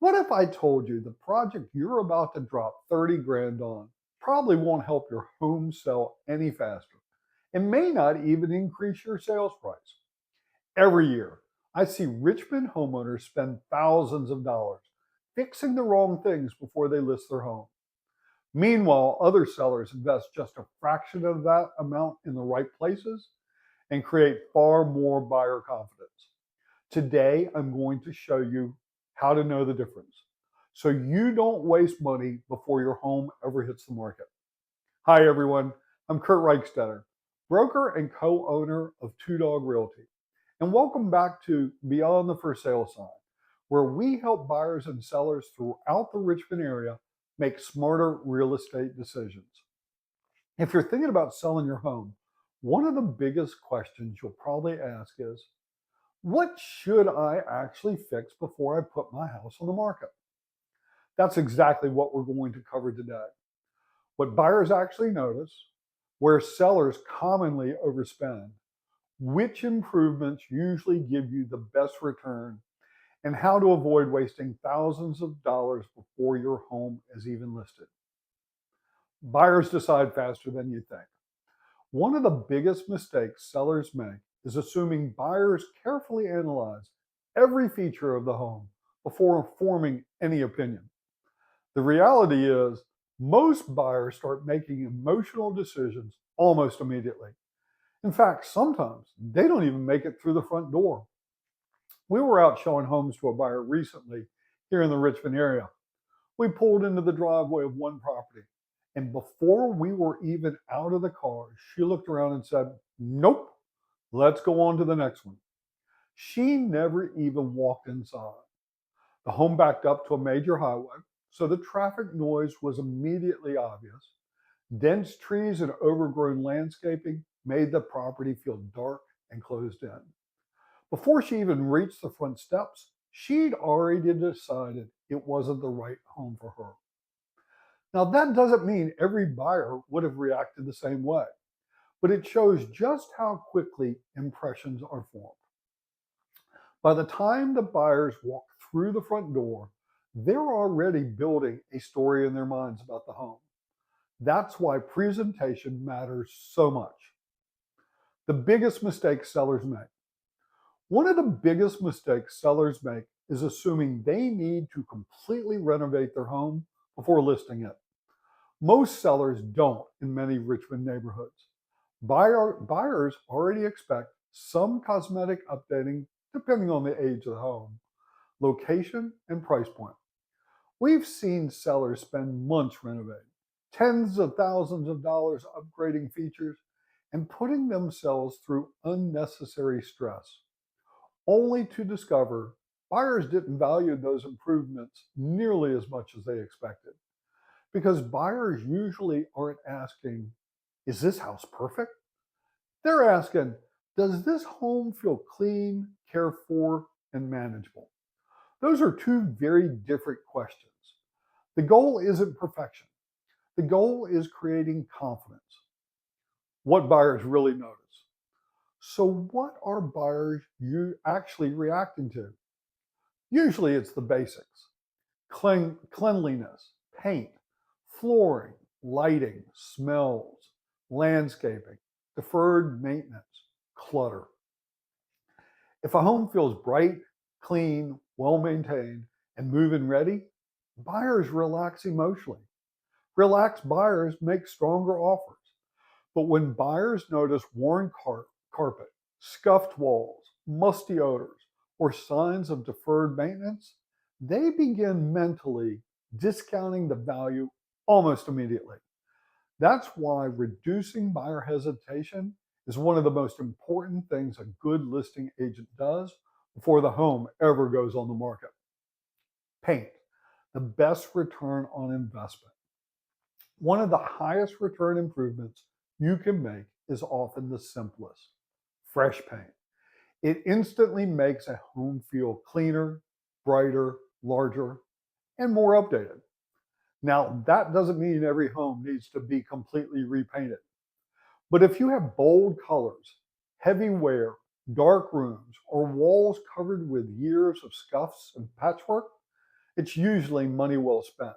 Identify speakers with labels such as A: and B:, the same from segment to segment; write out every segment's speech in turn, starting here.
A: What if I told you the project you're about to drop 30 grand on probably won't help your home sell any faster? It may not even increase your sales price. Every year, I see Richmond homeowners spend thousands of dollars fixing the wrong things before they list their home. Meanwhile, other sellers invest just a fraction of that amount in the right places and create far more buyer confidence. Today, I'm going to show you how to know the difference so you don't waste money before your home ever hits the market. Hi, everyone. I'm Curt Reichstetter, broker and co-owner of Two Dog Realty. And welcome back to Beyond the For Sale Sign, where we help buyers and sellers throughout the Richmond area make smarter real estate decisions. If you're thinking about selling your home, one of the biggest questions you'll probably ask is, what should I actually fix before I put my house on the market? That's exactly what we're going to cover today. What buyers actually notice, where sellers commonly overspend, which improvements usually give you the best return, and how to avoid wasting thousands of dollars before your home is even listed. Buyers decide faster than you think. One of the biggest mistakes sellers make is assuming buyers carefully analyze every feature of the home before forming any opinion. The reality is, most buyers start making emotional decisions almost immediately. In fact, sometimes they don't even make it through the front door. We were out showing homes to a buyer recently here in the Richmond area. We pulled into the driveway of one property, and before we were even out of the car, she looked around and said, "Nope, let's go on to the next one." She never even walked inside. The home backed up to a major highway, so the traffic noise was immediately obvious. Dense trees and overgrown landscaping made the property feel dark and closed in. Before she even reached the front steps, she'd already decided it wasn't the right home for her. Now, that doesn't mean every buyer would have reacted the same way, but it shows just how quickly impressions are formed. By the time the buyers walk through the front door, they're already building a story in their minds about the home. That's why presentation matters so much. The biggest mistake sellers make. One of the biggest mistakes sellers make is assuming they need to completely renovate their home before listing it. Most sellers don't in many Richmond neighborhoods. Buyers already expect some cosmetic updating depending on the age of the home, location, and price point. We've seen sellers spend months renovating, tens of thousands of dollars upgrading features, and putting themselves through unnecessary stress, only to discover buyers didn't value those improvements nearly as much as they expected. Because buyers usually aren't asking, is this house perfect? They're asking, does this home feel clean, cared for, and manageable? Those are two very different questions. The goal isn't perfection. The goal is creating confidence. What buyers really notice. So what are buyers you actually reacting to? Usually it's the basics. Cleanliness, paint, flooring, lighting, smells, landscaping, deferred maintenance, clutter. If a home feels bright, clean, well-maintained, and move-in ready, buyers relax emotionally. Relaxed buyers make stronger offers. But when buyers notice worn carpet, scuffed walls, musty odors, or signs of deferred maintenance, they begin mentally discounting the value almost immediately. That's why reducing buyer hesitation is one of the most important things a good listing agent does before the home ever goes on the market. Paint, the best return on investment. One of the highest return improvements you can make is often the simplest: fresh paint. It instantly makes a home feel cleaner, brighter, larger, and more updated. Now, that doesn't mean every home needs to be completely repainted. But if you have bold colors, heavy wear, dark rooms, or walls covered with years of scuffs and patchwork, It's usually money well spent.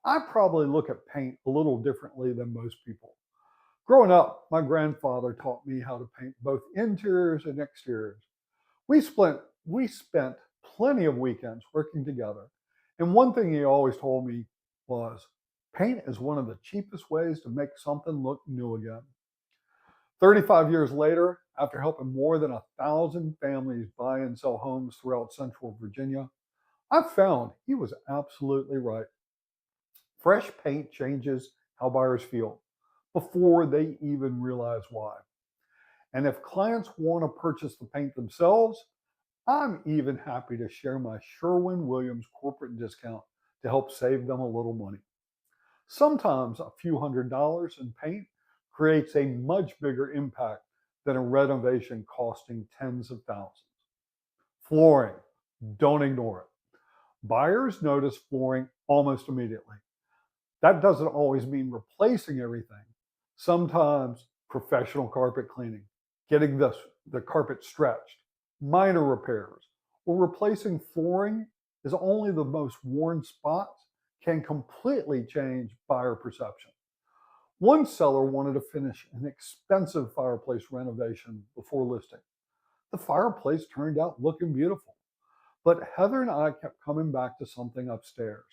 A: I probably look at paint a little differently than most people. Growing up, my grandfather taught me how to paint both interiors and exteriors. We spent plenty of weekends working together. And one thing he always told me was paint is one of the cheapest ways to make something look new again. 35 years later, after helping more than 1,000 families buy and sell homes throughout Central Virginia, I found he was absolutely right. Fresh paint changes how buyers feel before they even realize why. And if clients want to purchase the paint themselves, I'm even happy to share my Sherwin-Williams corporate discount to help save them a little money. Sometimes a few $100s in paint creates a much bigger impact than a renovation costing tens of thousands. Flooring, don't ignore it. Buyers notice flooring almost immediately. That doesn't always mean replacing everything. Sometimes professional carpet cleaning, getting the carpet stretched, minor repairs, or replacing flooring is only the most worn spots can completely change buyer perception. One seller wanted to finish an expensive fireplace renovation before listing. The fireplace turned out looking beautiful, but Heather and I kept coming back to something upstairs.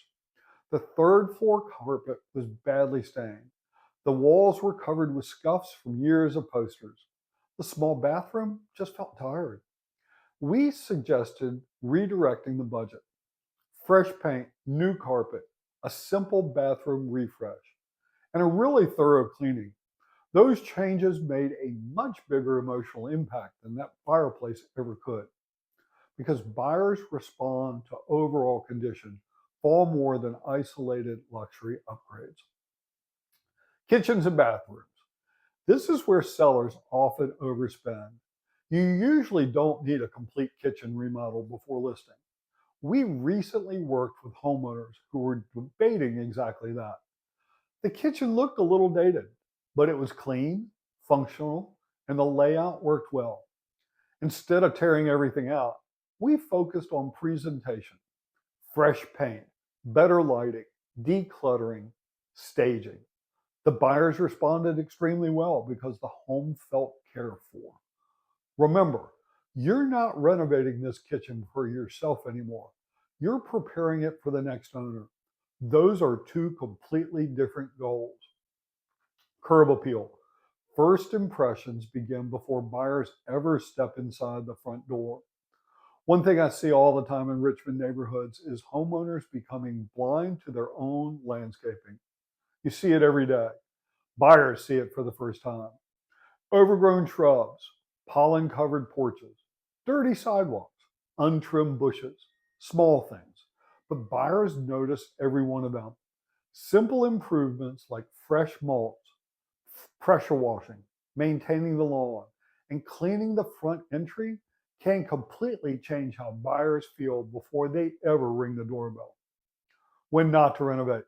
A: The third floor carpet was badly stained. The walls were covered with scuffs from years of posters. The small bathroom just felt tired. We suggested redirecting the budget. Fresh paint, new carpet, a simple bathroom refresh, and a really thorough cleaning. Those changes made a much bigger emotional impact than that fireplace ever could, because buyers respond to overall condition far more than isolated luxury upgrades. Kitchens and bathrooms. This is where sellers often overspend. You usually don't need a complete kitchen remodel before listing. We recently worked with homeowners who were debating exactly that. The kitchen looked a little dated, but it was clean, functional, and the layout worked well. Instead of tearing everything out, we focused on presentation, fresh paint, better lighting, decluttering, staging. The buyers responded extremely well because the home felt cared for. Remember, you're not renovating this kitchen for yourself anymore. You're preparing it for the next owner. Those are two completely different goals. Curb appeal. First impressions begin before buyers ever step inside the front door. One thing I see all the time in Richmond neighborhoods is homeowners becoming blind to their own landscaping. You see it every day. Buyers see it for the first time. Overgrown shrubs, pollen covered porches, dirty sidewalks, untrimmed bushes, small things. But buyers notice every one of them. Simple improvements like fresh mulch, pressure washing, maintaining the lawn, and cleaning the front entry can completely change how buyers feel before they ever ring the doorbell. When not to renovate.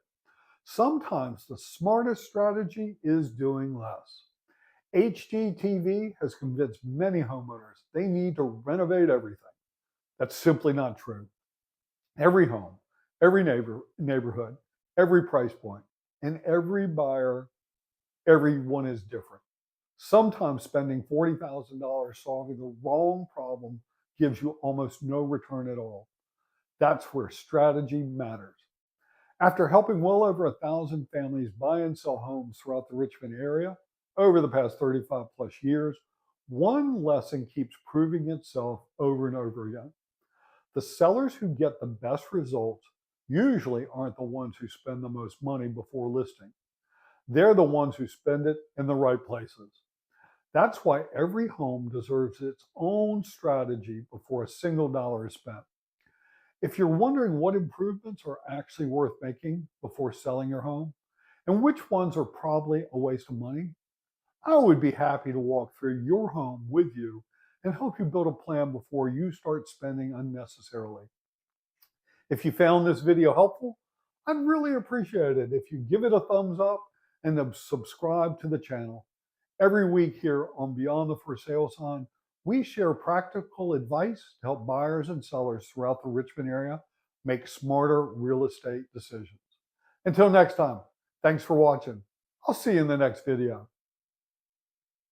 A: Sometimes the smartest strategy is doing less. HGTV has convinced many homeowners they need to renovate everything. That's simply not true. Every home, every neighborhood, every price point, and every buyer, everyone is different. Sometimes spending $40,000 solving the wrong problem gives you almost no return at all. That's where strategy matters. After helping well over 1,000 families buy and sell homes throughout the Richmond area over the past 35 plus years, one lesson keeps proving itself over and over again. The sellers who get the best results usually aren't the ones who spend the most money before listing. They're the ones who spend it in the right places. That's why every home deserves its own strategy before a single dollar is spent. If you're wondering what improvements are actually worth making before selling your home and which ones are probably a waste of money, I would be happy to walk through your home with you and help you build a plan before you start spending unnecessarily. If you found this video helpful, I'd really appreciate it if you give it a thumbs up and then subscribe to the channel. Every week here on Beyond the For Sale Sign, we share practical advice to help buyers and sellers throughout the Richmond area make smarter real estate decisions. Until next time, thanks for watching. I'll see you in the next video.